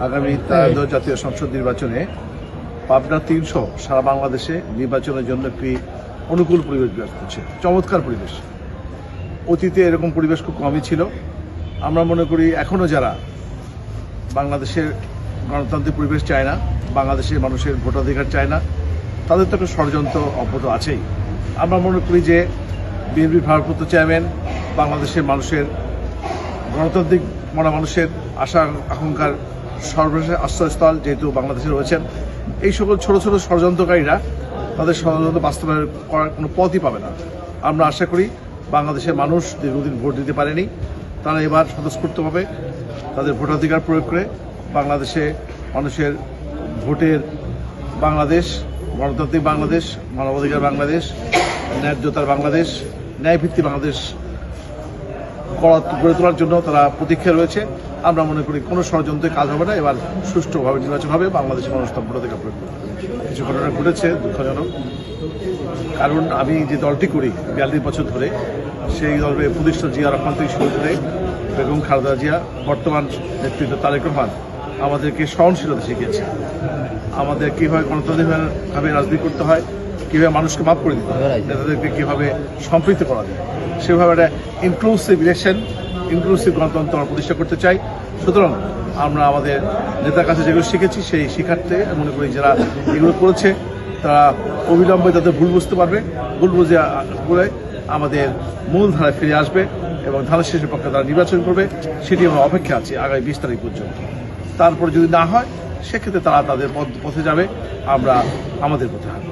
আগামী ত্রয়োদশ জাতীয় সংসদ নির্বাচনে পাবনা ৩০০ সারা বাংলাদেশে নির্বাচনের জন্য একটি অনুকূল পরিবেশ বিরাজ করছে, চমৎকার পরিবেশ। অতীতে এরকম পরিবেশ খুব কমই ছিল। আমরা মনে করি এখনও যারা বাংলাদেশের গণতান্ত্রিক পরিবেশ চায় না, বাংলাদেশের মানুষের ভোটাধিকার চায় না, তাদের তো একটা ষড়যন্ত্র অব্যাহত আছেই। আমরা মনে করি যে বিএনপির ভারপ্রাপ্ত চেয়ারম্যান বাংলাদেশের মানুষের গণতান্ত্রিক মানুষের আশা আকাঙ্ক্ষার সর্বশেষ আশ্রয়স্থল যেহেতু বাংলাদেশে রয়েছেন, এই সকল ছোট ছোট ষড়যন্ত্রকারীরা তাদের ষড়যন্ত্র বাস্তবায়ন করার কোনো পথই পাবে না। আমরা আশা করি বাংলাদেশের মানুষ দীর্ঘদিন ভোট দিতে পারেনি, তারা এবার স্বতঃস্ফূর্তভাবে তাদের ভোটাধিকার প্রয়োগ করে বাংলাদেশে মানুষের ভোটের বাংলাদেশ, গণতান্ত্রিক বাংলাদেশ, মানবাধিকার বাংলাদেশ, ন্যায্যতার বাংলাদেশ, ন্যায়ভিত্তিক বাংলাদেশ গড়ে তোলার জন্য তারা প্রতীক্ষা রয়েছে। আমরা মনে করি কোনো ষড়যন্ত্রে কাজ হবে না, এবার সুষ্ঠুভাবে নির্বাচন হবে, বাংলাদেশের মানুষ তার ভোটাধিকার প্রয়োগ করবে। কিছু ঘটনা ঘটেছে দুঃখজনক, কারণ আমি যে দলটি করি 42 বছর ধরে, সেই দলের প্রতিষ্ঠা জিয়া রহমান থেকে শুরু করে বেগম খালেদা জিয়া, বর্তমান নেতৃত্ব তারেক রহমান আমাদেরকে সহনশীলতা শিখিয়েছে, আমাদের কীভাবে গণতান্ত্রিকভাবে রাজনীতি করতে হয়, কীভাবে মানুষকে মাফ করে দিতে হয়, নেতাদেরকে কীভাবে সম্পৃক্ত করা যায়, সেভাবে একটা ইনক্লুসিভ ইলেকশন, ইনক্লুসিভ গণতন্ত্র আমরা প্রতিষ্ঠা করতে চাই। সুতরাং আমরা আমাদের নেতার কাছে যেগুলো শিখেছি সেই শিক্ষার্থে মনে করি যারা এগুলো করেছে তারা অবিলম্বে তাদের ভুল বুঝতে পারবে, ভুল বুঝে বলে আমাদের মূল ধারায় ফিরে আসবে এবং ধানের শেষের পক্ষে তারা নির্বাচন করবে। সেটি আমরা অপেক্ষা আছি আগামী 20 তারিখ পর্যন্ত। তারপরে যদি না হয় সেক্ষেত্রে তারা তাদের পথে যাবে, আমরা আমাদের পথে হাঁটব।